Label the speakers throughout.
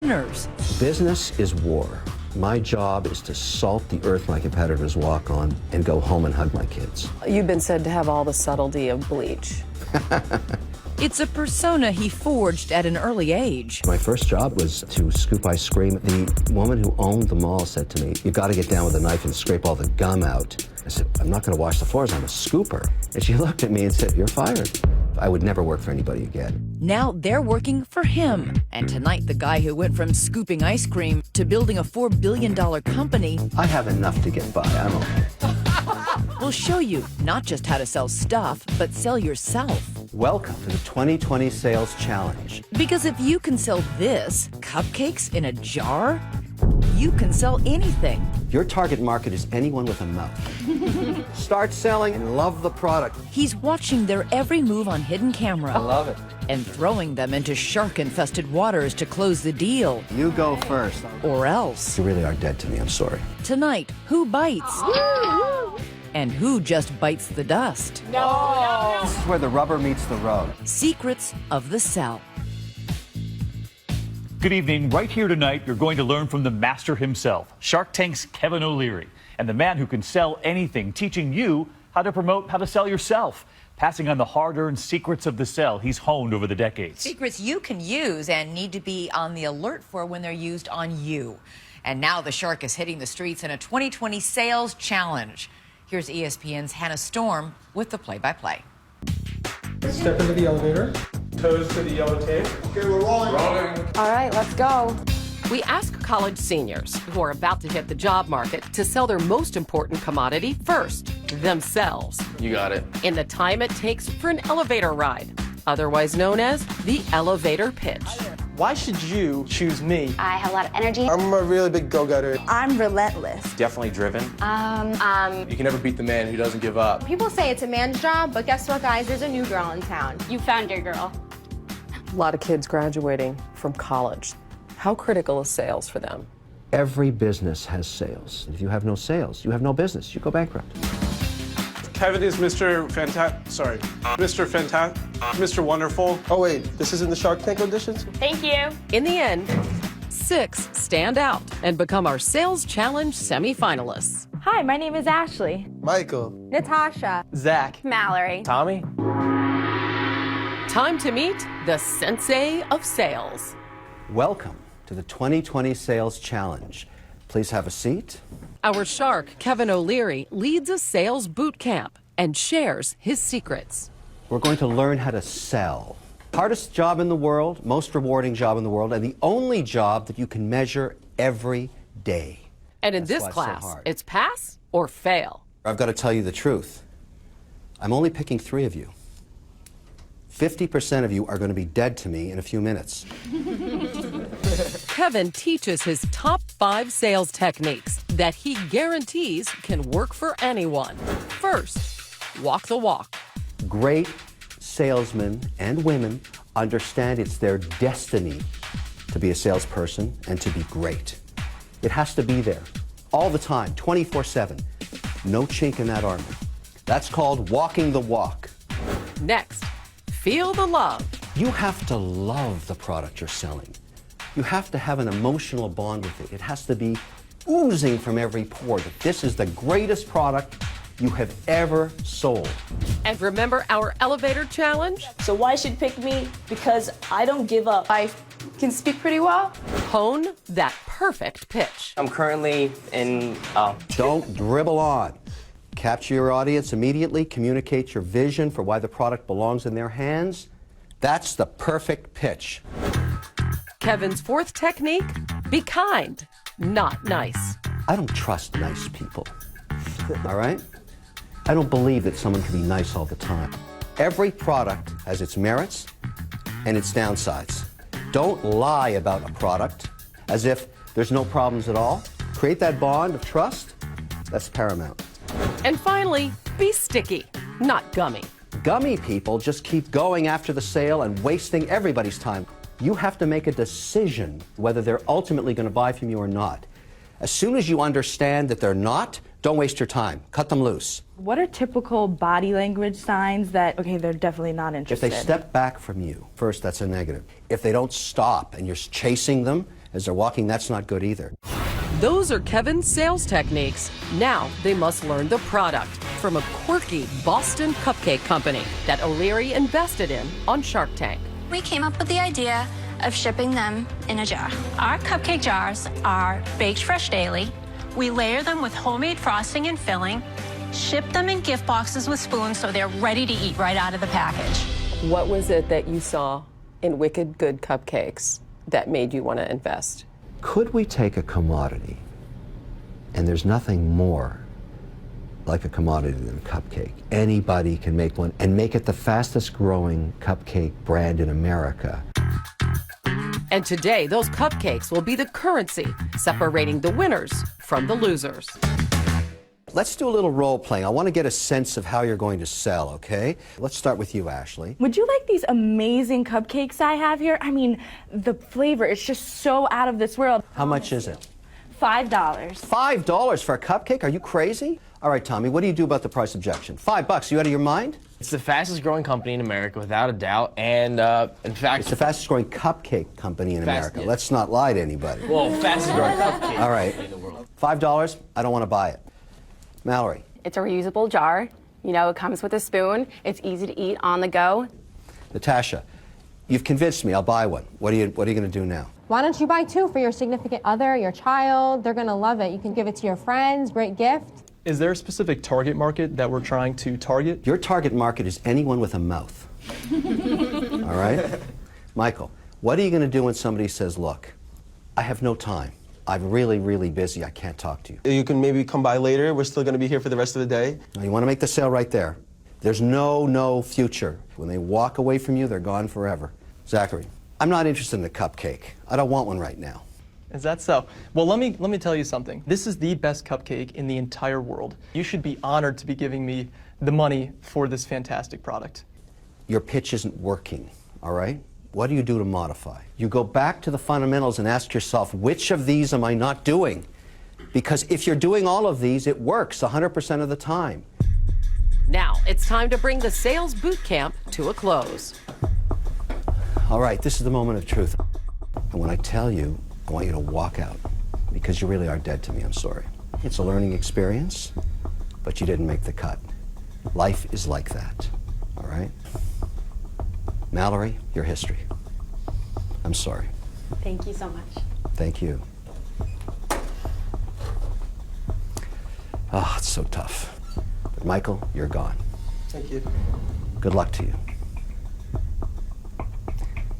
Speaker 1: partners.
Speaker 2: Business is war. My job is to salt the earth my competitors walk on and go home and hug my kids.
Speaker 3: You've been said to have all the subtlety of bleach.
Speaker 1: It's a persona he forged at an early age.
Speaker 2: My first job was to scoop ice cream. The woman who owned the mall said to me, "You've got to get down with a knife and scrape all the gum out." I said, "I'm not going to wash the floors, I'm a scooper." And she looked at me and said, "You're fired." I would never work for anybody again.
Speaker 1: Now they're working for him. And tonight, the guy who went from scooping ice cream to building a $4 billion company
Speaker 2: I have enough to get by, I'm okay.
Speaker 1: will show you not just how to sell stuff, but sell yourself.
Speaker 2: Welcome to the 2020 Sales Challenge.
Speaker 1: Because if you can sell this, cupcakes in a jar, you can sell anything.
Speaker 2: Your target market is anyone with a mouth. Start selling and love the product.
Speaker 1: He's watching their every move on hidden camera.
Speaker 2: I love it.
Speaker 1: And throwing them into shark-infested waters to close the deal.
Speaker 2: You go first.
Speaker 1: Or else.
Speaker 2: You really are dead to me, I'm sorry.
Speaker 1: Tonight, who bites? And who just bites the dust?
Speaker 2: This is where the rubber meets the road.
Speaker 1: Secrets of the Sell.
Speaker 4: Good evening. Right here tonight, you're going to learn from the master himself, Shark Tank's Kevin O'Leary, and the man who can sell anything, teaching you how to promote, how to sell yourself, passing on the hard-earned secrets of the sell he's honed over the decades.
Speaker 5: Secrets you can use and need to be on the alert for when they're used on you. And now the shark is hitting the streets in a 2020 sales challenge. Here's ESPN's Hannah Storm with the play-by-play.
Speaker 6: Step into the elevator. Toes to the yellow tape. Okay, we're rolling.
Speaker 3: All right, let's go.
Speaker 7: We ask college seniors who are about to hit the job market to sell their most important commodity first, themselves.
Speaker 8: You got it.
Speaker 7: In the time it takes for an elevator ride, otherwise known as the elevator pitch.
Speaker 6: Why should you choose me?
Speaker 9: I have a lot of energy.
Speaker 6: I'm a really big go-getter.
Speaker 9: I'm relentless.
Speaker 8: Definitely driven.
Speaker 6: You can never beat the man who doesn't give up.
Speaker 9: People say it's a man's job, but guess what, guys? There's a new girl in town. You found your girl.
Speaker 3: A lot of kids graduating from college. How critical is sales for them?
Speaker 2: Every business has sales. If you have no sales, you have no business. You go bankrupt.
Speaker 6: Kevin is Mr. Wonderful. Oh wait, this is in the Shark Tank auditions?
Speaker 9: Thank you.
Speaker 7: In the end, 6 stand out and become our Sales Challenge semifinalists.
Speaker 9: Hi, my name is Ashley.
Speaker 6: Michael.
Speaker 9: Natasha.
Speaker 6: Zach.
Speaker 9: Mallory.
Speaker 6: Tommy.
Speaker 7: Time to meet the Sensei of Sales.
Speaker 2: Welcome to the 2020 Sales Challenge. Please have a seat.
Speaker 7: Our shark, Kevin O'Leary, leads a sales boot camp and shares his secrets.
Speaker 2: We're going to learn how to sell. Hardest job in the world, most rewarding job in the world, and the only job that you can measure every day.
Speaker 7: And in
Speaker 2: That's
Speaker 7: this
Speaker 2: why it's so
Speaker 7: class,
Speaker 2: hard.
Speaker 7: it's pass or fail.
Speaker 2: I've got to tell you the truth. I'm only picking 3 of you. 50% of you are going to be dead to me in a few minutes.
Speaker 7: Kevin teaches his top 5 sales techniques that he guarantees can work for anyone. First, walk the walk.
Speaker 2: Great salesmen and women understand it's their destiny to be a salesperson and to be great. It has to be there all the time, 24/7. No chink in that armor. That's called walking the walk.
Speaker 7: Next, feel the love.
Speaker 2: You have to love the product you're selling. You have to have an emotional bond with it. It has to be oozing from every pore that this is the greatest product you have ever sold.
Speaker 7: And remember our elevator challenge?
Speaker 10: So why should you pick me? Because I don't give up.
Speaker 3: I can speak pretty well.
Speaker 7: Hone that perfect pitch.
Speaker 8: I'm currently in,
Speaker 2: Don't dribble on. Capture your audience immediately, communicate your vision for why the product belongs in their hands. That's the perfect pitch.
Speaker 7: Kevin's 4th technique, be kind, not nice.
Speaker 2: I don't trust nice people, all right? I don't believe that someone can be nice all the time. Every product has its merits and its downsides. Don't lie about a product as if there's no problems at all. Create that bond of trust. That's paramount.
Speaker 7: And finally, be sticky, not gummy.
Speaker 2: Gummy people just keep going after the sale and wasting everybody's time. You have to make a decision whether they're ultimately going to buy from you or not. As soon as you understand that they're not, don't waste your time. Cut them loose.
Speaker 11: What are typical body language signs that, okay, they're definitely not interested?
Speaker 2: If they step back from you, first, that's a negative. If they don't stop and you're chasing them, as they're walking, that's not good either.
Speaker 7: Those are Kevin's sales techniques. Now they must learn the product from a quirky Boston cupcake company that O'Leary invested in on Shark Tank.
Speaker 12: We came up with the idea of shipping them in a jar. Our cupcake jars are baked fresh daily. We layer them with homemade frosting and filling, ship them in gift boxes with spoons so they're ready to eat right out of the package.
Speaker 3: What was it that you saw in Wicked Good Cupcakes that made you want to invest?
Speaker 2: Could we take a commodity, and there's nothing more like a commodity than a cupcake. Anybody can make one and make it the fastest growing cupcake brand in America.
Speaker 7: And today, those cupcakes will be the currency, separating the winners from the losers.
Speaker 2: Let's do a little role playing. I want to get a sense of how you're going to sell, okay? Let's start with you, Ashley.
Speaker 11: Would you like these amazing cupcakes I have here? I mean, the flavor is just so out of this world.
Speaker 2: How much is it?
Speaker 11: $5.
Speaker 2: $5 for a cupcake? Are you crazy? All right, Tommy, what do you do about the price objection? $5, you out of your mind?
Speaker 8: It's the fastest growing company in America, without a doubt, and in fact...
Speaker 2: It's the fastest growing cupcake company in America.
Speaker 8: Yeah.
Speaker 2: Let's not lie to anybody.
Speaker 8: Well, fastest growing cupcake
Speaker 2: All right.
Speaker 8: in the world.
Speaker 2: $5, I don't want to buy it. Mallory.
Speaker 9: It's a reusable jar. You know, it comes with a spoon. It's easy to eat on the go.
Speaker 2: Natasha, you've convinced me. I'll buy one. What are you going to do now?
Speaker 13: Why don't you buy two for your significant other, your child? They're going to love it. You can give it to your friends. Great gift.
Speaker 6: Is there a specific target market that we're trying to target?
Speaker 2: Your target market is anyone with a mouth. All right? Michael, what are you going to do when somebody says, look, I have no time. I'm really, really busy. I can't talk to you.
Speaker 14: You can maybe come by later. We're still going to be here for the rest of the day.
Speaker 2: Now, you want to make the sale right there. There's no future. When they walk away from you, they're gone forever. Zachary, I'm not interested in a cupcake. I don't want one right now.
Speaker 6: Is that so? Well, let me tell you something. This is the best cupcake in the entire world. You should be honored to be giving me the money for this fantastic product.
Speaker 2: Your pitch isn't working, all right? What do you do to modify? You go back to the fundamentals and ask yourself, which of these am I not doing? Because if you're doing all of these, it works 100% of the time.
Speaker 7: Now, it's time to bring the sales boot camp to a close.
Speaker 2: All right, this is the moment of truth. And when I tell you, I want you to walk out, because you really are dead to me, I'm sorry. It's a learning experience, but you didn't make the cut. Life is like that, all right? Mallory, your history. I'm sorry.
Speaker 9: Thank you so much.
Speaker 2: Thank you. Oh, it's so tough. But Michael, you're gone.
Speaker 6: Thank you.
Speaker 2: Good luck to you.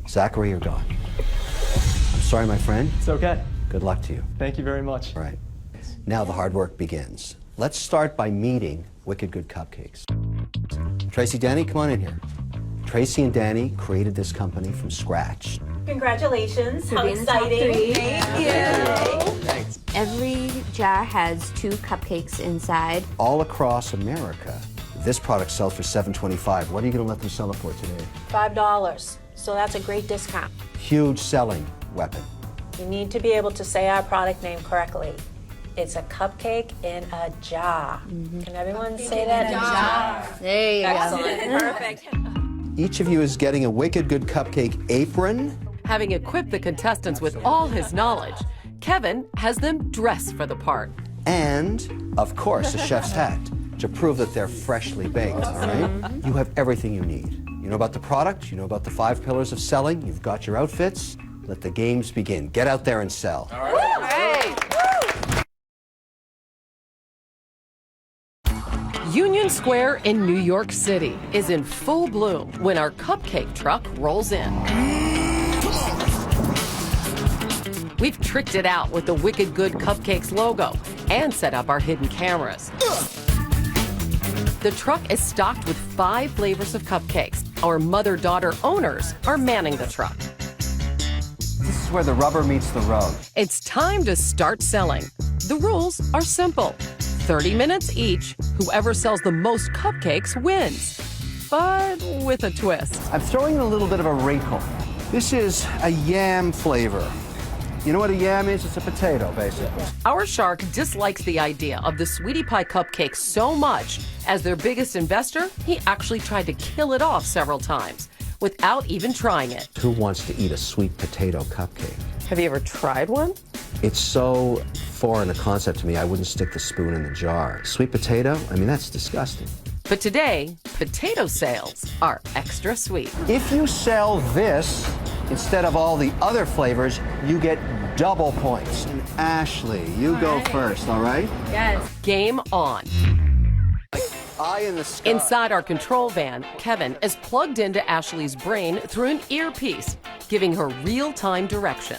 Speaker 2: Zachary, you're gone. I'm sorry, my friend.
Speaker 6: It's okay.
Speaker 2: Good luck to you.
Speaker 6: Thank you very much.
Speaker 2: All right. Now the hard work begins. Let's start by meeting Wicked Good Cupcakes. Tracy, Danny, come on in here. Tracy and Danny created this company from scratch.
Speaker 10: Congratulations. How
Speaker 9: being in the top
Speaker 10: exciting.
Speaker 9: three.
Speaker 10: Thank you.
Speaker 2: Thanks.
Speaker 9: Every jar has 2 cupcakes inside.
Speaker 2: All across America, this product sells for $7.25. What are you going to let them sell it for today?
Speaker 10: $5. So that's a great discount.
Speaker 2: Huge selling weapon.
Speaker 10: You need to be able to say our product name correctly. It's a cupcake in a jar. Can everyone say that? Jar.
Speaker 9: There you
Speaker 10: Excellent. Perfect.
Speaker 2: Each of you is getting a Wicked Good Cupcake apron.
Speaker 7: Having equipped the contestants with all his knowledge, Kevin has them dress for the part.
Speaker 2: And, of course, a chef's hat to prove that they're freshly baked, all right? You have everything you need. You know about the product, you know about the 5 pillars of selling, you've got your outfits. Let the games begin. Get out there and sell.
Speaker 7: All right. Union Square in New York City is in full bloom when our cupcake truck rolls in. We've tricked it out with the Wicked Good Cupcakes logo and set up our hidden cameras. The truck is stocked with 5 flavors of cupcakes. Our mother-daughter owners are manning the truck.
Speaker 2: This is where the rubber meets the road.
Speaker 7: It's time to start selling. The rules are simple. 30 minutes each. Whoever sells the most cupcakes wins. But with a twist.
Speaker 2: I'm throwing in a little bit of a wrinkle. This is a yam flavor. You know what a yam is? It's a potato, basically.
Speaker 7: Our shark dislikes the idea of the Sweetie Pie cupcake so much. As their biggest investor, he actually tried to kill it off several times without even trying it.
Speaker 2: Who wants to eat a sweet potato cupcake?
Speaker 3: Have you ever tried one?
Speaker 2: It's so foreign a concept to me, I wouldn't stick the spoon in the jar. Sweet potato, I mean, that's disgusting.
Speaker 7: But today, potato sales are extra sweet.
Speaker 2: If you sell this instead of all the other flavors, you get double points. And Ashley, you go first, all right?
Speaker 11: Yes.
Speaker 7: Game on.
Speaker 2: Eye in the sky.
Speaker 7: Inside our control van, Kevin is plugged into Ashley's brain through an earpiece, giving her real-time direction.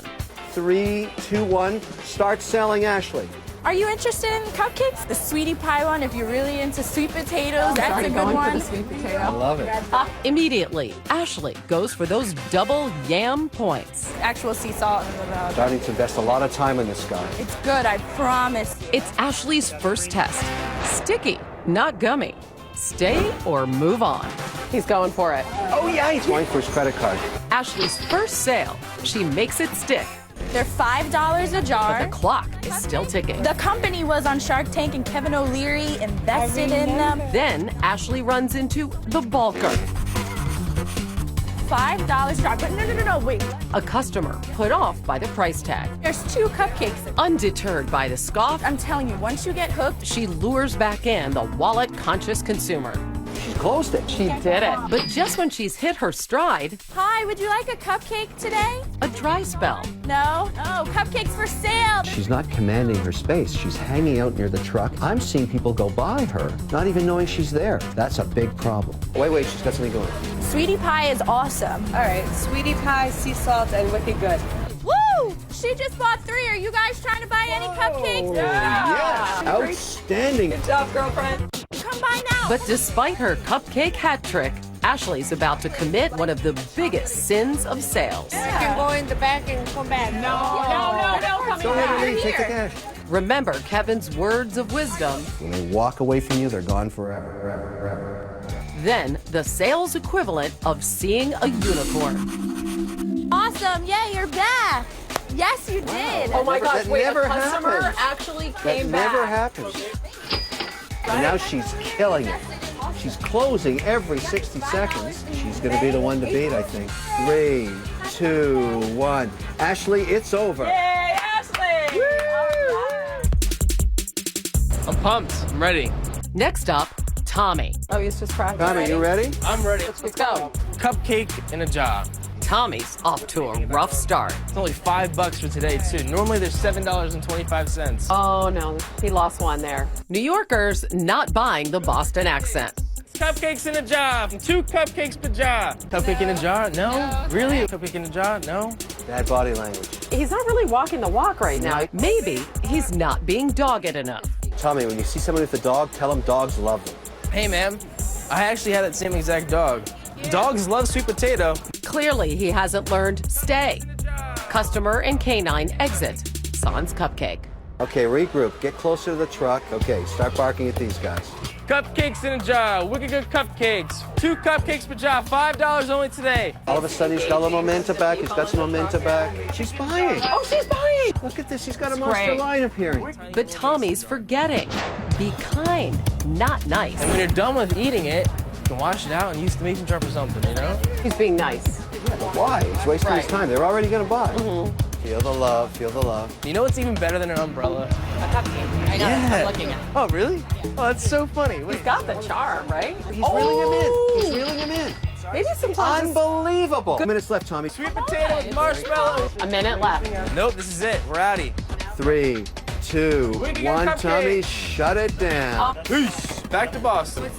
Speaker 2: 3, 2, 1, start selling, Ashley.
Speaker 11: Are you interested in cupcakes? The sweetie pie one, if you're really into sweet potatoes, that's a good one.
Speaker 3: Sweet potato.
Speaker 2: I love it.
Speaker 7: Immediately, Ashley goes for those double yam points.
Speaker 11: Actual sea salt in the milk.
Speaker 2: Starting to invest a lot of time in this guy.
Speaker 11: It's good, I promise.
Speaker 7: It's Ashley's first test. Sticky, not gummy. Stay or move on.
Speaker 3: He's going for it.
Speaker 2: Oh, yeah, he's going for his credit card.
Speaker 7: Ashley's first sale. She makes it stick.
Speaker 11: They're $5 a jar.
Speaker 7: But the clock is still ticking.
Speaker 11: The company was on Shark Tank and Kevin O'Leary invested in them.
Speaker 7: Then Ashley runs into the bulker.
Speaker 11: $5 jar, but no, wait.
Speaker 7: A customer put off by the price tag.
Speaker 11: There's 2 cupcakes.
Speaker 7: Undeterred by the scoff,
Speaker 11: I'm telling you, once you get hooked,
Speaker 7: she lures back in the wallet-conscious consumer.
Speaker 2: She's closed it.
Speaker 3: She did it.
Speaker 7: But just when she's hit her stride,
Speaker 11: hi, would you like a cupcake today?
Speaker 7: a dry spell.
Speaker 11: No? Oh, cupcakes for sale.
Speaker 2: She's not commanding her space. She's hanging out near the truck. I'm seeing people go by her, not even knowing she's there. That's a big problem. Wait, she's got something going.
Speaker 11: Sweetie pie is awesome.
Speaker 15: All right, sweetie pie, sea salt, and wicked good.
Speaker 11: Woo! She just bought 3. Are you guys trying to buy any cupcakes?
Speaker 2: Yes, outstanding.
Speaker 15: Good job, girlfriend.
Speaker 11: Come by now.
Speaker 7: But despite her cupcake hat trick, Ashley's about to commit one of the biggest sins of sales.
Speaker 15: You can go in the back and come back. No, come
Speaker 2: Go ahead and take the cash.
Speaker 7: Remember Kevin's words of wisdom.
Speaker 2: When they walk away from you, they're gone forever.
Speaker 7: Then the sales equivalent of seeing a unicorn.
Speaker 11: Awesome. Yeah, you're back. Yes, you did.
Speaker 3: Oh my gosh,
Speaker 2: That
Speaker 3: wait,
Speaker 2: never
Speaker 3: a customer
Speaker 2: happens.
Speaker 3: actually
Speaker 2: That
Speaker 3: came back.
Speaker 2: never happens. And now she's killing it. She's closing every 60 seconds. She's going to be the one to beat, I think. 3, 2, 1. Ashley, it's over.
Speaker 15: Yay, Ashley!
Speaker 8: I'm pumped. I'm ready.
Speaker 7: Next up, Tommy.
Speaker 3: Oh, he's just practicing.
Speaker 2: Tommy, you ready?
Speaker 8: I'm ready.
Speaker 3: Let's go.
Speaker 8: Cupcake in a jar.
Speaker 7: Tommy's off to a rough start.
Speaker 8: It's only $5 for today, too. Normally, they're $7.25.
Speaker 3: Oh, no, he lost one there.
Speaker 7: New Yorkers not buying the Boston accent.
Speaker 8: Cupcakes in a jar. 2 cupcakes per jar. Cupcake in a jar? No. Really? Cupcake in a jar? No.
Speaker 2: Bad body language.
Speaker 3: He's not really walking the walk right now.
Speaker 7: Maybe he's not being dogged enough.
Speaker 2: Tommy, when you see somebody with a dog, tell them dogs love them.
Speaker 8: Hey, ma'am. I actually had that same exact dog. Dogs love sweet potato.
Speaker 7: Clearly, he hasn't learned stay. Customer and canine exit. Sans Cupcake.
Speaker 2: Okay, regroup. Get closer to the truck. Okay, start barking at these guys.
Speaker 8: Cupcakes in a jar. Wicked good cupcakes. 2 cupcakes per jar. $5 only today.
Speaker 2: All of a sudden, he's got a little momentum back. He's got some momentum back. She's buying.
Speaker 3: Oh, she's buying.
Speaker 2: Look at this. He's got a monster line appearing.
Speaker 7: But Tommy's forgetting. Be kind, not nice.
Speaker 8: And when you're done with eating it, you can wash it out and use the mason jar for something, you know?
Speaker 3: He's being nice.
Speaker 2: Yeah, but why? He's wasting his time. They're already going to buy. Feel the love. Feel the love.
Speaker 8: You know what's even better than an umbrella?
Speaker 7: A cupcake. I know, I'm looking at.
Speaker 8: Oh, really? Oh, that's so funny. Wait.
Speaker 3: He's got the charm, right?
Speaker 2: He's reeling him in. He's reeling him in.
Speaker 3: Maybe sometimes.
Speaker 2: Unbelievable. 2 minutes left, Tommy.
Speaker 8: Sweet potato with marshmallows.
Speaker 3: A minute left.
Speaker 8: Nope, this is it. We're outie.
Speaker 2: 3, 2,
Speaker 8: Wicked
Speaker 2: 1.
Speaker 8: cupcake.
Speaker 2: Tommy, shut it down.
Speaker 8: Peace. Back to Boston.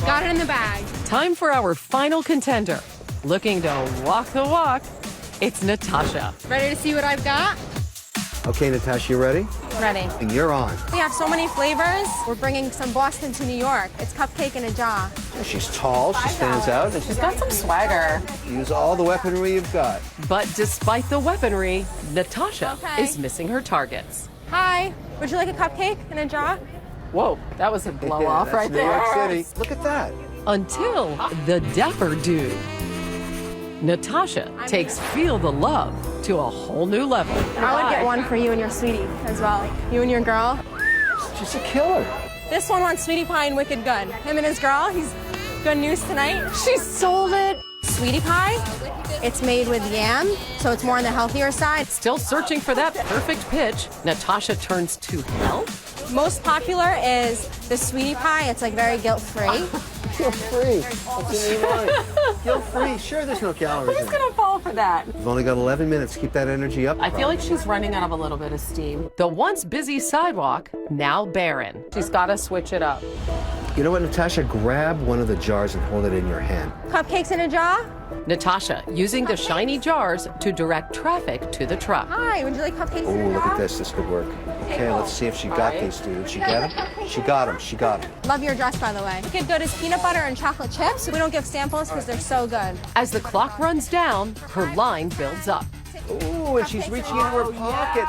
Speaker 9: Got it in the bag.
Speaker 7: Time for our final contender. Looking to walk the walk, it's Natasha.
Speaker 9: Ready to see what I've got?
Speaker 2: Okay, Natasha, you ready?
Speaker 13: Ready.
Speaker 2: And you're on.
Speaker 13: We have so many flavors. We're bringing some Boston to New York. It's cupcake in a jar.
Speaker 2: She's tall. She stands out. And
Speaker 3: She's got some swagger.
Speaker 2: use all the weaponry you've got.
Speaker 7: But despite the weaponry, Natasha
Speaker 13: Okay.
Speaker 7: is missing her targets.
Speaker 13: Hi. Would you like a cupcake in a jar?
Speaker 3: Whoa, that was a blow off
Speaker 2: That's
Speaker 3: right
Speaker 2: New
Speaker 3: there.
Speaker 2: York City. Look at that.
Speaker 7: Until the dapper dude. Natasha takes Feel the Love to a whole new level.
Speaker 13: I would get one for you and your sweetie as well. You and your girl.
Speaker 2: She's a killer.
Speaker 13: This one wants sweetie pie and wicked good. Him and his girl. He's good news tonight.
Speaker 3: She sold it
Speaker 13: sweetie pie. It's made with yam, so it's more on the healthier side.
Speaker 7: Still searching for that perfect pitch, Natasha turns to health.
Speaker 13: Most popular is the sweetie pie. It's like very guilt-free.
Speaker 2: Guilt-free. What's in your mind? Guilt-free. Sure, there's no calories.
Speaker 3: Who's gonna fall for that?
Speaker 2: We've only got 11 minutes. Keep that energy up.
Speaker 3: I feel like she's running out of a little bit of steam.
Speaker 7: The once busy sidewalk, now barren.
Speaker 3: She's gotta switch it up.
Speaker 2: You know what, Natasha? Grab one of the jars and hold it in your hand.
Speaker 13: Cupcakes in a jar?
Speaker 7: Natasha using the shiny jars to direct traffic to the truck.
Speaker 13: Hi, would you like cupcakes
Speaker 2: Oh,
Speaker 13: in a jar?
Speaker 2: look at this. This could work. Okay, let's see if she got these, dude. Did she get them? She got them. She got them.
Speaker 13: Love your dress, by the way. Wicked Good is peanut butter and chocolate chips. We don't give samples because they're so good.
Speaker 7: As the clock runs down, her line builds up.
Speaker 2: Ooh, and she's reaching into her pocket.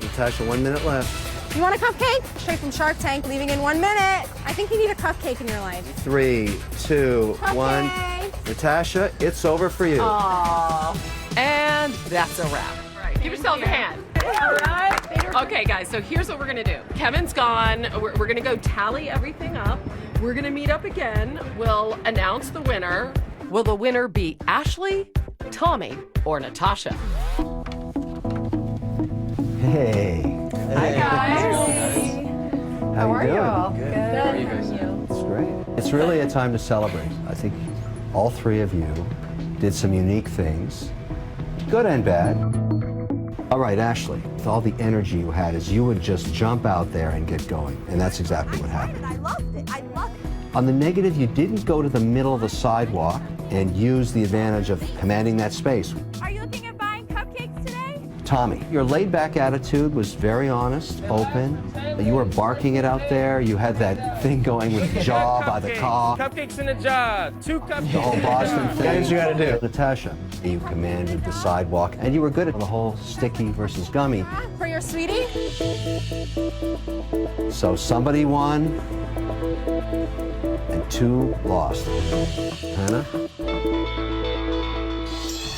Speaker 2: Natasha, 1 minute left.
Speaker 13: You want a cupcake? Straight from Shark Tank, leaving in 1 minute. I think you need a cupcake in your life.
Speaker 2: 3, 2, 1. Natasha, it's over for you.
Speaker 7: Aww. And that's a wrap. Right. Give yourself a hand. All right. Okay, guys, so here's what we're gonna do. Kevin's gone. We're gonna go tally everything up. We're gonna meet up again. We'll announce the winner. Will the winner be Ashley, Tommy, or Natasha?
Speaker 2: Hey.
Speaker 3: Hi, guys.
Speaker 2: How
Speaker 3: are
Speaker 2: you
Speaker 3: you
Speaker 2: doing?
Speaker 3: all? Good.
Speaker 2: How are you guys? It's great. It's really a time to celebrate. I think all three of you did some unique things, good and bad. All right, Ashley, with all the energy you had, is you would just jump out there and get going, and that's exactly what happened.
Speaker 15: I loved it. I loved it.
Speaker 2: On the negative, you didn't go to the middle of the sidewalk and use the advantage of commanding that space.
Speaker 15: Are you looking at buying cupcakes today?
Speaker 2: Tommy, your laid-back attitude was very honest, open. You were barking it out there. You had that thing going with jaw by the car.
Speaker 8: Cupcakes in a jar. 2 cupcakes.
Speaker 2: The whole Boston thing.
Speaker 14: That's what you gotta do.
Speaker 2: Natasha, you commanded the sidewalk, and you were good at the whole sticky versus gummy.
Speaker 13: For your sweetie?
Speaker 2: So somebody won, and 2 lost. Hannah?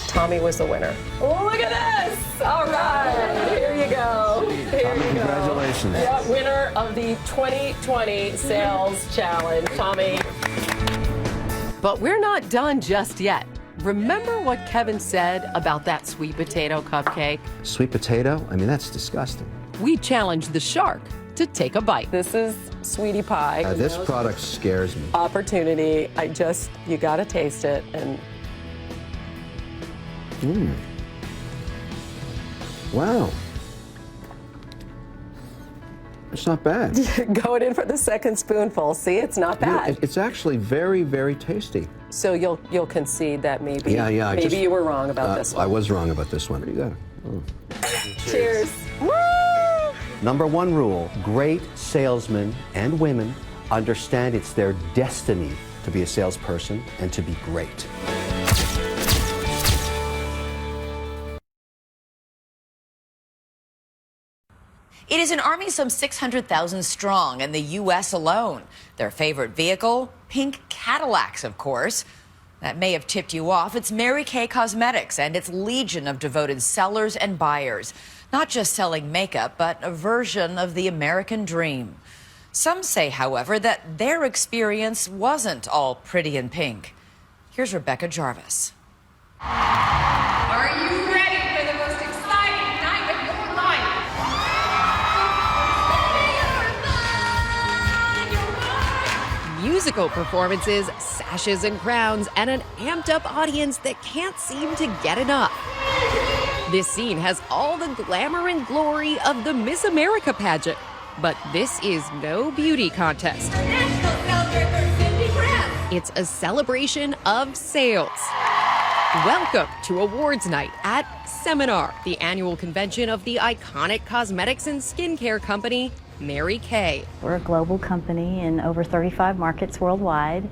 Speaker 3: Tommy was the winner. Oh, look at this! All right, here you go. Here
Speaker 2: Tommy,
Speaker 3: you go.
Speaker 2: congratulations.
Speaker 3: Yeah, winner of the 2020 Sales Challenge, Tommy.
Speaker 7: But we're not done just yet. Remember what Kevin said about that sweet potato cupcake?
Speaker 2: Sweet potato? I mean, that's disgusting.
Speaker 7: We challenged the shark to take a bite.
Speaker 3: This is sweetie pie.
Speaker 2: This product scares me.
Speaker 3: Opportunity. You gotta taste it. And
Speaker 2: Wow. It's not bad.
Speaker 3: going in for the second spoonful. See, it's not bad.
Speaker 2: It's actually very, very tasty.
Speaker 3: So you'll concede that maybe
Speaker 2: Yeah.
Speaker 3: you were wrong about this one.
Speaker 2: I was wrong about this one. Pretty good.
Speaker 3: Cheers. Woo!
Speaker 2: Number 1 rule, great salesmen and women understand it's their destiny to be a salesperson and to be great.
Speaker 5: It is an army some 600,000 strong in the U.S. alone. Their favorite vehicle? Pink Cadillacs, of course. That may have tipped you off. It's Mary Kay Cosmetics and its legion of devoted sellers and buyers. Not just selling makeup, but a version of the American dream. Some say, however, that their experience wasn't all pretty and pink. Here's Rebecca Jarvis.
Speaker 15: Are you ready for the most exciting night of your life?
Speaker 7: Musical performances, sashes and crowns, and an amped-up audience that can't seem to get enough. This scene has all the glamour and glory of the Miss America pageant. But this is no beauty contest. It's a celebration of sales. Welcome to Awards Night at Seminar, the annual convention of the iconic cosmetics and skincare company, Mary Kay.
Speaker 16: We're a global company in over 35 markets worldwide,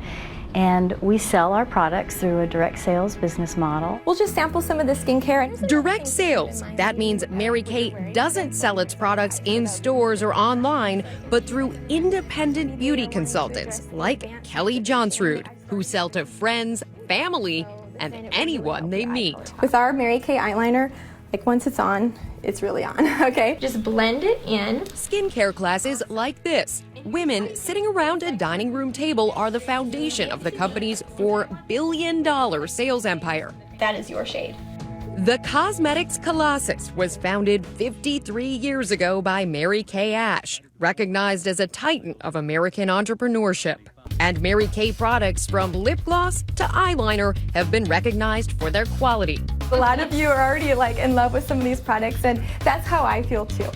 Speaker 16: and we sell our products through a direct sales business model.
Speaker 13: We'll just sample some of the skincare.
Speaker 7: Direct sales. That means Mary Kay doesn't sell its products in stores or online, but through independent beauty consultants like Kelly Johnsrud, who sell to friends, family, and anyone they meet.
Speaker 13: With our Mary Kay eyeliner, like once it's on, it's really on, okay?
Speaker 9: Just blend it in.
Speaker 7: Skincare classes like this, women sitting around a dining room table are the foundation of the company's $4 billion sales empire.
Speaker 9: That is your shade.
Speaker 7: The Cosmetics Colossus was founded 53 years ago by Mary Kay Ash, recognized as a titan of American entrepreneurship. And Mary Kay products from lip gloss to eyeliner have been recognized for their quality.
Speaker 11: A lot of you are already like in love with some of these products, and that's how I feel too.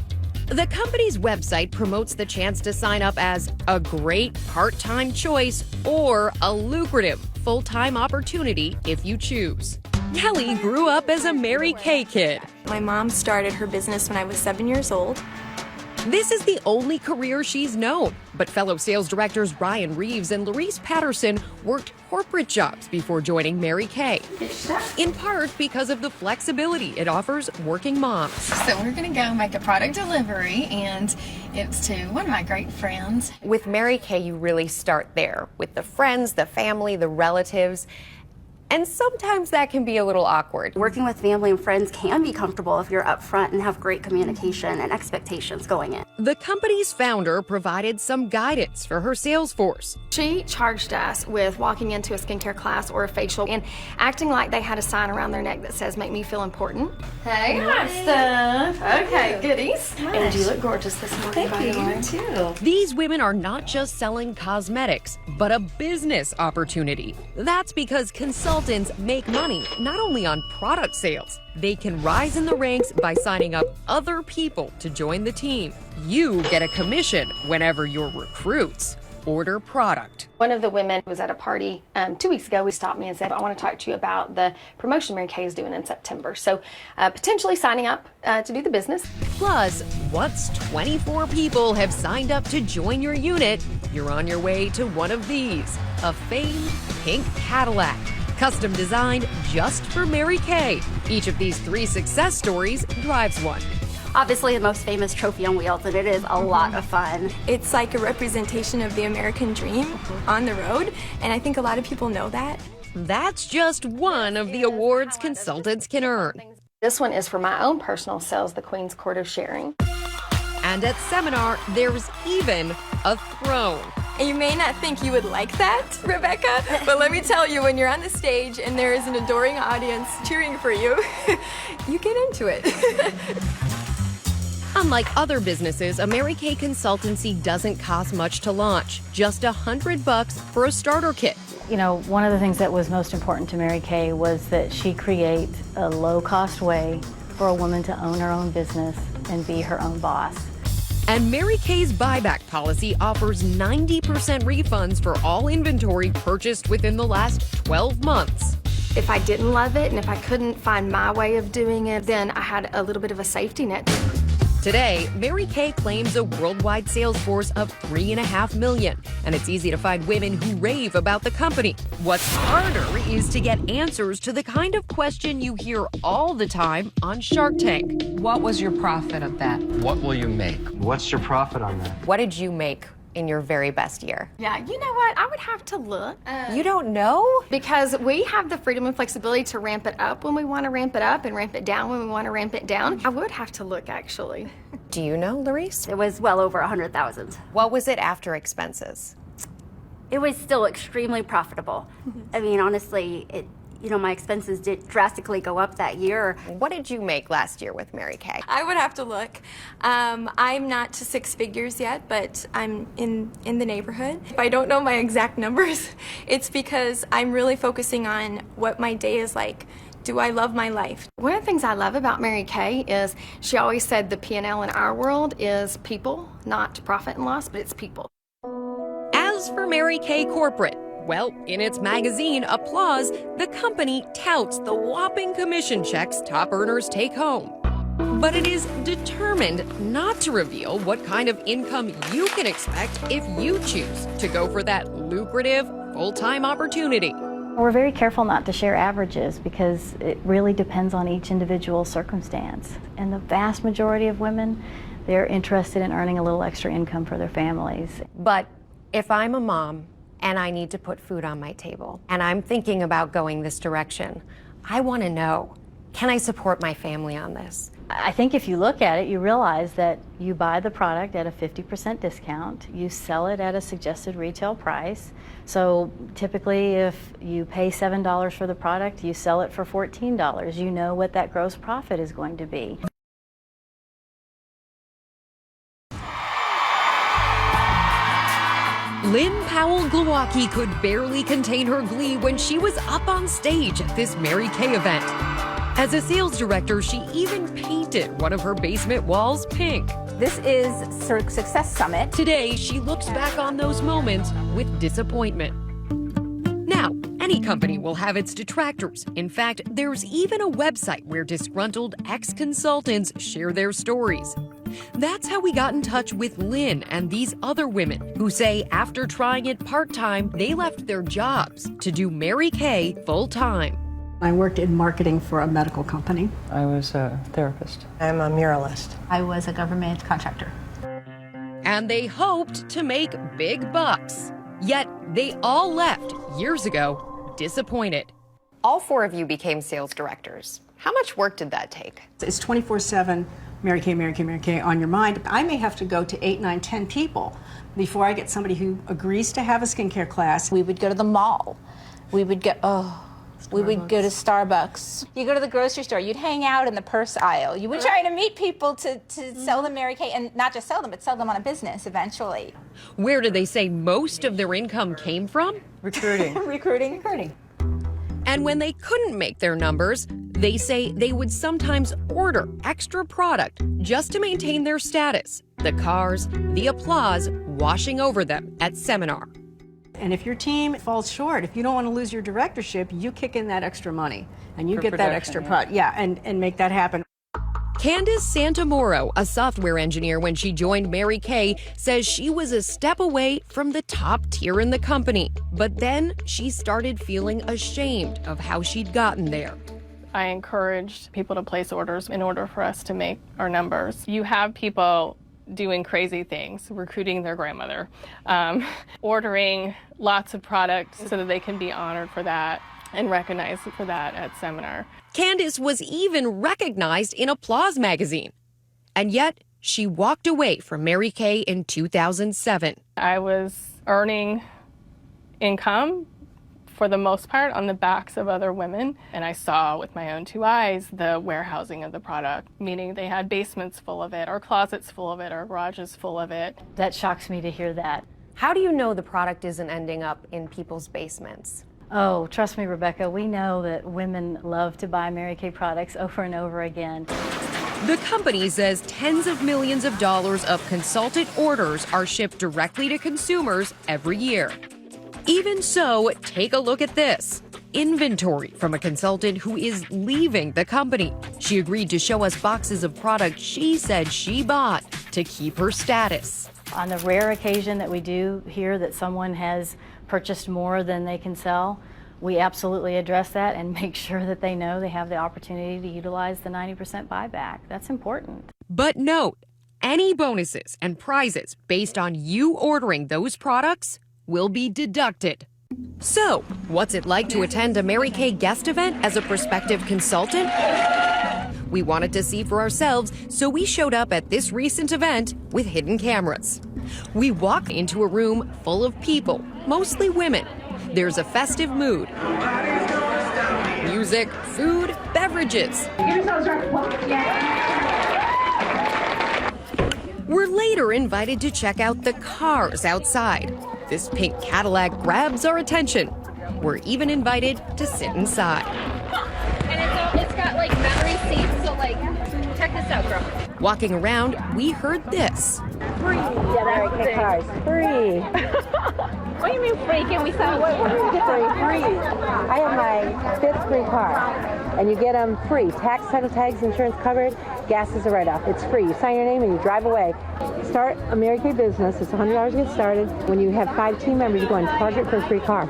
Speaker 7: The company's website promotes the chance to sign up as a great part-time choice or a lucrative full-time opportunity if you choose. Kelly grew up as a Mary Kay kid.
Speaker 9: My mom started her business when I was 7 years old.
Speaker 7: This is the only career she's known, but fellow sales directors Ryan Reeves and Larice Patterson worked corporate jobs before joining Mary Kay, in part because of the flexibility it offers working moms.
Speaker 9: So we're gonna go make a product delivery, and it's to one of my great friends.
Speaker 17: With Mary Kay, you really start there with the friends, the family, the relatives. And sometimes that can be a little awkward.
Speaker 18: Working with family and friends can be comfortable if you're upfront and have great communication and expectations going in.
Speaker 7: The company's founder provided some guidance for her sales force.
Speaker 9: She charged us with walking into a skincare class or a facial and acting like they had a sign around their neck that says, "Make me feel important." Hey, hot stuff. Okay, goodies. And you look gorgeous this morning, by the way. You too.
Speaker 7: These women are not just selling cosmetics, but a business opportunity. That's because consultants make money not only on product sales, they can rise in the ranks by signing up other people to join the team. You get a commission whenever your recruits order product.
Speaker 9: One of the women was at a party 2 weeks ago. He stopped me and said, "I want to talk to you about the promotion Mary Kay is doing in September." So potentially signing up to do the business.
Speaker 7: Plus, once 24 people have signed up to join your unit, you're on your way to one of these, a famed pink Cadillac. Custom designed just for Mary Kay. Each of these 3 success stories drives one.
Speaker 18: Obviously the most famous trophy on wheels, and it is a lot of fun.
Speaker 9: It's like a representation of the American dream on the road, and I think a lot of people know that.
Speaker 7: That's just one of the awards consultants can earn.
Speaker 9: This one is for my own personal sales, the Queen's Court of Sharing.
Speaker 7: And at seminar, there's even a throne.
Speaker 9: And you may not think you would like that, Rebecca, but let me tell you, when you're on the stage and there is an adoring audience cheering for you, you get into it.
Speaker 7: Unlike other businesses, a Mary Kay consultancy doesn't cost much to launch, just $100 for a starter kit.
Speaker 16: You know, one of the things that was most important to Mary Kay was that she create a low-cost way for a woman to own her own business and be her own boss.
Speaker 7: And Mary Kay's buyback policy offers 90% refunds for all inventory purchased within the last 12 months.
Speaker 9: If I didn't love it and if I couldn't find my way of doing it, then I had a little bit of a safety net.
Speaker 7: Today, Mary Kay claims a worldwide sales force of 3.5 million, and it's easy to find women who rave about the company. What's harder is to get answers to the kind of question you hear all the time on Shark Tank.
Speaker 5: What was your profit of that?
Speaker 19: What will you make? What's your profit on that?
Speaker 17: What did you make in your very best year?
Speaker 9: Yeah, you know what? I would have to look.
Speaker 17: You don't know?
Speaker 9: Because we have the freedom and flexibility to ramp it up when we want to ramp it up and ramp it down when we want to ramp it down. I would have to look, actually.
Speaker 17: Do you know, Larice?
Speaker 18: It was well over 100,000.
Speaker 17: What was it after expenses?
Speaker 18: It was still extremely profitable. I mean, honestly, my expenses did drastically go up that year.
Speaker 17: What did you make last year with Mary Kay?
Speaker 9: I would have to look. I'm not to 6 figures yet, but I'm in the neighborhood. If I don't know my exact numbers, it's because I'm really focusing on what my day is like. Do I love my life? One of the things I love about Mary Kay is she always said the P&L in our world is people, not profit and loss, but it's people.
Speaker 7: As for Mary Kay Corporate, well, in its magazine, Applause, the company touts the whopping commission checks top earners take home. But it is determined not to reveal what kind of income you can expect if you choose to go for that lucrative full-time opportunity.
Speaker 16: We're very careful not to share averages because it really depends on each individual circumstance. And the vast majority of women, they're interested in earning a little extra income for their families.
Speaker 17: But if I'm a mom, and I need to put food on my table, and I'm thinking about going this direction, I want to know, can I support my family on this?
Speaker 16: I think if you look at it, you realize that you buy the product at a 50% discount, you sell it at a suggested retail price. So typically if you pay $7 for the product, you sell it for $14. You know what that gross profit is going to be.
Speaker 20: Lynn Powell-Glowacki could barely contain her glee when she was up on stage at this Mary Kay event. As a sales director, she even painted one of her basement walls pink.
Speaker 21: This is Success Summit.
Speaker 20: Today, she looks back on those moments with disappointment. Now, any company will have its detractors. In fact, there's even a website where disgruntled ex-consultants share their stories. That's how we got in touch with Lynn and these other women who say after trying it part-time, they left their jobs to do Mary Kay full-time.
Speaker 22: I worked in marketing for a medical company.
Speaker 23: I was a therapist.
Speaker 22: I'm a muralist.
Speaker 21: I was a government contractor.
Speaker 20: And they hoped to make big bucks. Yet they all left years ago disappointed.
Speaker 17: All 4 of you became sales directors. How much work did that take?
Speaker 22: It's 24/7, Mary Kay, Mary Kay, Mary Kay on your mind. I may have to go to 8, 9, 10 people before I get somebody who agrees to have a skincare class.
Speaker 21: We would go to the mall. We would go, we would go to Starbucks. You go to the grocery store, you'd hang out in the purse aisle. You would try to meet people to sell them Mary Kay, and not just sell them, but sell them on a business eventually.
Speaker 20: Where do they say most of their income came from?
Speaker 23: Recruiting.
Speaker 21: Recruiting.
Speaker 20: And when they couldn't make their numbers, they say they would sometimes order extra product just to maintain their status. The cars, the applause washing over them at seminar.
Speaker 22: And if your team falls short, if you don't want to lose your directorship, you kick in that extra money and you
Speaker 23: For
Speaker 22: get that extra
Speaker 23: production,
Speaker 22: product. And make that happen.
Speaker 20: Candace Santamoro, a software engineer when she joined Mary Kay, says she was a step away from the top tier in the company. But then she started feeling ashamed of how she'd gotten there.
Speaker 24: I encouraged people to place orders in order for us to make our numbers. You have people doing crazy things, recruiting their grandmother, ordering lots of products so that they can be honored for that and recognized for that at seminar.
Speaker 20: Candace was even recognized in Applause magazine. And yet, she walked away from Mary Kay in 2007.
Speaker 24: I was earning income for the most part on the backs of other women, and I saw with my own 2 eyes the warehousing of the product, meaning they had basements full of it, or closets full of it, or garages full of it.
Speaker 16: That shocks me to hear that.
Speaker 17: How do you know the product isn't ending up in people's basements?
Speaker 16: Oh, trust me, Rebecca, we know that women love to buy Mary Kay products over and over again.
Speaker 20: The company says tens of millions of dollars of consultant orders are shipped directly to consumers every year. Even so, take a look at this. Inventory from a consultant who is leaving the company. She agreed to show us boxes of products she said she bought to keep her status.
Speaker 16: On the rare occasion that we do hear that someone has purchased more than they can sell, we absolutely address that and make sure that they know they have the opportunity to utilize the 90% buyback. That's important.
Speaker 20: But note, any bonuses and prizes based on you ordering those products will be deducted. So, what's it like to attend a Mary Kay guest event as a prospective consultant? We wanted to see for ourselves, so we showed up at this recent event with hidden cameras. We walked into a room full of people, mostly women. There's a festive mood. Music, food, beverages. We're later invited to check out the cars outside. This pink Cadillac grabs our attention. We're even invited to sit inside.
Speaker 15: And it's got like memory seats, so like, check this out, girl.
Speaker 20: Walking around, we heard this.
Speaker 15: Free. Yeah, Mary Kay cars. Free. What do you mean free? Can we sell it?
Speaker 10: Free. I have my 5th free car, and you get them free. Tax, title tags, insurance covered, gas is a write-off. It's free. You sign your name and you drive away. Start a Mary Kay business. It's $100 to get started. When you have 5 team members, you go and Target for a free car.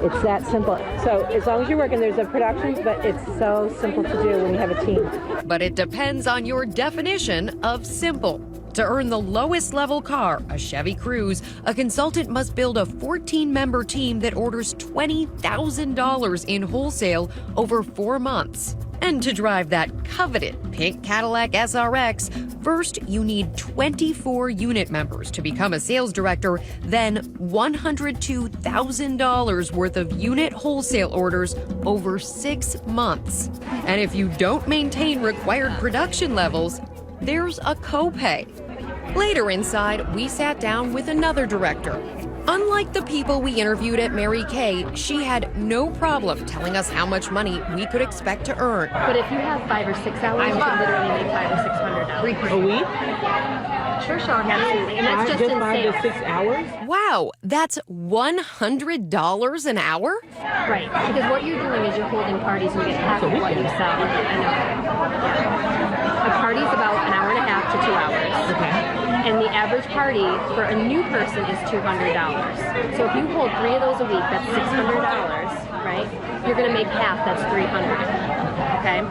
Speaker 10: It's that simple. So as long as you're working, there's a production, but it's so simple to do when you have a team.
Speaker 20: But it depends on your definition of simple. To earn the lowest level car, a Chevy Cruze, a consultant must build a 14-member team that orders $20,000 in wholesale over 4 months. And to drive that coveted pink Cadillac SRX, first you need 24 unit members to become a sales director, then $102,000 worth of unit wholesale orders over 6 months. And if you don't maintain required production levels, there's a copay. Later inside, we sat down with another director. Unlike the people we interviewed at Mary Kay, she had no problem telling us how much money we could expect to earn.
Speaker 1: But if you have 5 or 6 hours, you can literally make $500 or $600
Speaker 23: a week.
Speaker 1: Sure, Sean, absolutely, and that's just in
Speaker 23: 5 to
Speaker 1: sales.
Speaker 23: 6 hours.
Speaker 20: Wow, that's $100 an hour?
Speaker 1: Right, because what you're doing is you're holding parties and you get half of what you sell. I know. A party's about an hour and a half to 2 hours.
Speaker 23: Okay.
Speaker 1: And the average party for a new person is $200. So if you hold 3 of those a week, that's $600, right? You're going to make half, that's $300, okay?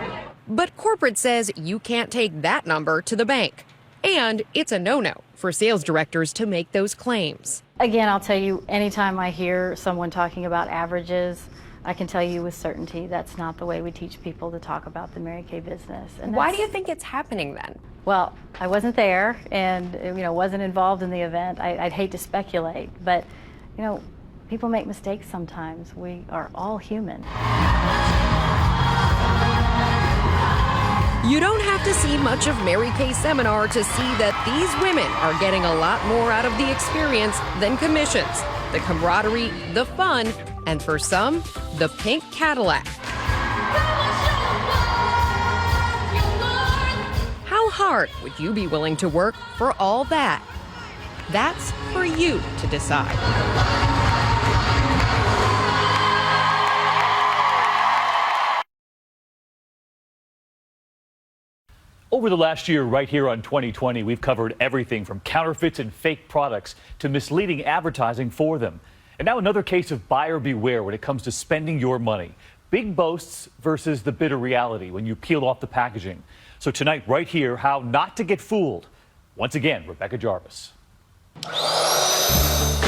Speaker 20: But corporate says you can't take that number to the bank. And it's a no-no for sales directors to make those claims.
Speaker 16: Again, I'll tell you, anytime I hear someone talking about averages, I can tell you with certainty that's not the way we teach people to talk about the Mary Kay business. And
Speaker 17: Why do you think it's happening then?
Speaker 16: Well, I wasn't there and wasn't involved in the event. I'd hate to speculate, but people make mistakes sometimes. We are all human.
Speaker 20: You don't have to see much of Mary Kay's seminar to see that these women are getting a lot more out of the experience than commissions, the camaraderie, the fun, and for some, the pink Cadillac. How hard would you be willing to work for all that? That's for you to decide.
Speaker 4: Over the last year, right here on 2020, we've covered everything from counterfeits and fake products to misleading advertising for them. And now another case of buyer beware when it comes to spending your money. Big boasts versus the bitter reality when you peel off the packaging. So tonight, right here, how not to get fooled. Once again, Rebecca Jarvis.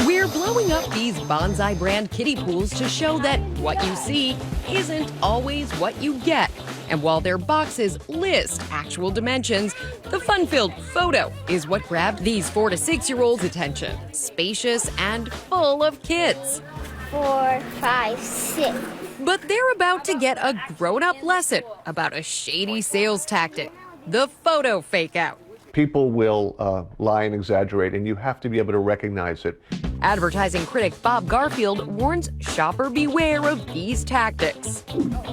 Speaker 20: We're blowing up these Bonsai brand kiddie pools to show that what you see isn't always what you get. And while their boxes list actual dimensions, the fun-filled photo is what grabbed these 4 to 6-year-olds' attention. Spacious and full of kids.
Speaker 6: 4, 5, 6.
Speaker 20: But they're about to get a grown-up lesson about a shady sales tactic, the photo fake-out.
Speaker 12: People will lie and exaggerate, and you have to be able to recognize it.
Speaker 20: Advertising critic Bob Garfield warns shopper beware of these tactics.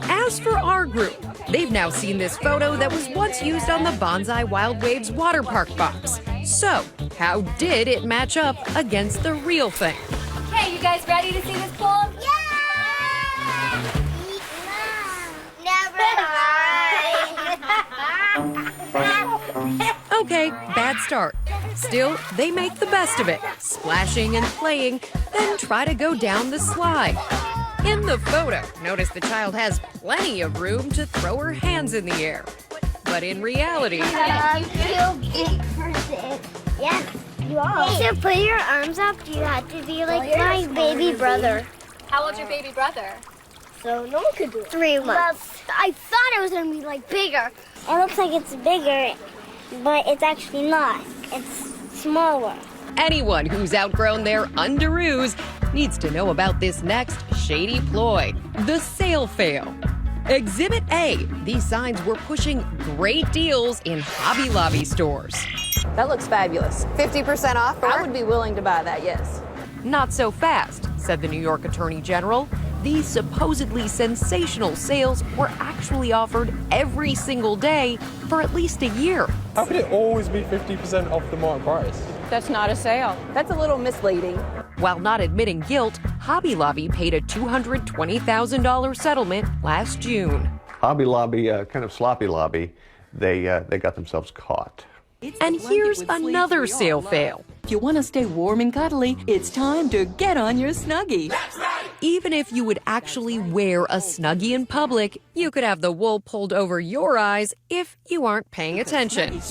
Speaker 20: As for our group, they've now seen this photo that was once used on the Bonsai Wild Waves water park box. So, how did it match up against the real thing?
Speaker 6: Okay, you guys ready to see this pool? Yeah! Never mind.
Speaker 20: Okay, bad start. Still, they make the best of it, splashing and playing, then try to go down the slide. In the photo, notice the child has plenty of room to throw her hands in the air. But in reality...
Speaker 6: I'm too big for this. Yes, you are. To put your arms up, you have to be like my baby brother.
Speaker 25: How old's your baby brother?
Speaker 6: So no one could do it. 3 months. I thought it was going to be like bigger. It looks like it's bigger, but it's actually not. It's smaller.
Speaker 20: Anyone who's outgrown their underoos needs to know about this next shady ploy, the sale fail. Exhibit A, these signs were pushing great deals in Hobby Lobby stores.
Speaker 26: That looks fabulous. 50% off? I would be willing to buy that, yes.
Speaker 20: Not so fast, said the New York Attorney General. These supposedly sensational sales were actually offered every single day for at least a year.
Speaker 14: How could it always be 50% off the market price?
Speaker 26: That's not a sale. That's a little misleading.
Speaker 20: While not admitting guilt, Hobby Lobby paid a $220,000 settlement last June.
Speaker 12: Hobby Lobby, kind of sloppy lobby, they got themselves caught.
Speaker 20: And here's another sale fail.
Speaker 27: If you want to stay warm and cuddly, it's time to get on your Snuggie.
Speaker 20: Even if you would actually wear a Snuggie in public, you could have the wool pulled over your eyes if you aren't paying attention.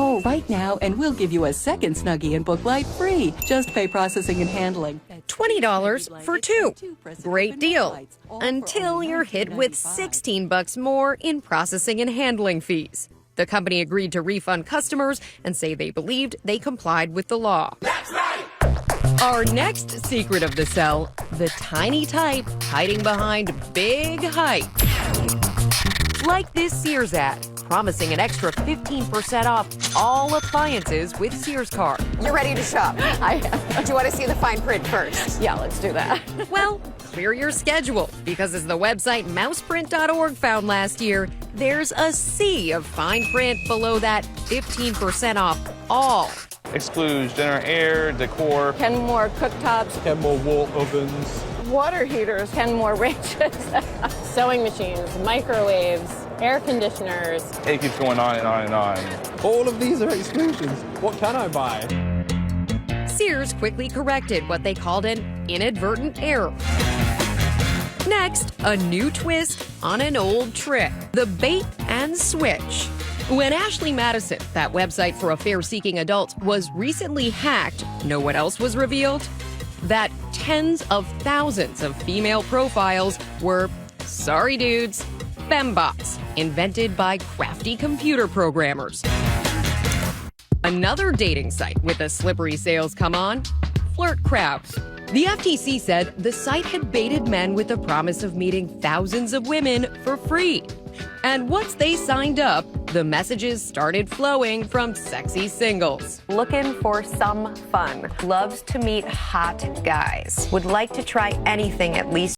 Speaker 27: Call right now and we'll give you a second Snuggie and Book Light free. Just pay processing and handling.
Speaker 20: $20 for two. Great deal. Until you're hit with $16 more in processing and handling fees. The company agreed to refund customers and say they believed they complied with the law. That's right! Our next secret of the cell, the tiny type hiding behind big hype. Like this Sears ad, promising an extra 15% off all appliances with Sears card.
Speaker 17: You're ready to shop. Do you want to see the fine print first?
Speaker 20: Yeah, let's do that. Well, clear your schedule, because as the website mouseprint.org found last year, there's a sea of fine print below that 15% off all.
Speaker 2: Excludes general air, decor.
Speaker 26: Kenmore cooktops.
Speaker 14: Kenmore wall ovens.
Speaker 26: Water heaters. Kenmore ranges. Sewing machines, microwaves, air conditioners.
Speaker 2: It keeps going on and on and on.
Speaker 14: All of these are exclusions. What can I buy?
Speaker 20: Sears quickly corrected what they called an inadvertent error. Next, a new twist on an old trick, the bait and switch. When Ashley Madison, that website for affair-seeking adults, was recently hacked, know what else was revealed? That tens of thousands of female profiles were, sorry dudes, fembots, invented by crafty computer programmers. Another dating site with a slippery sales come on, Flirt Crowd. The FTC said the site had baited men with the promise of meeting thousands of women for free. And once they signed up, the messages started flowing from sexy singles.
Speaker 17: Looking for some fun. Loves to meet hot guys. Would like to try anything at least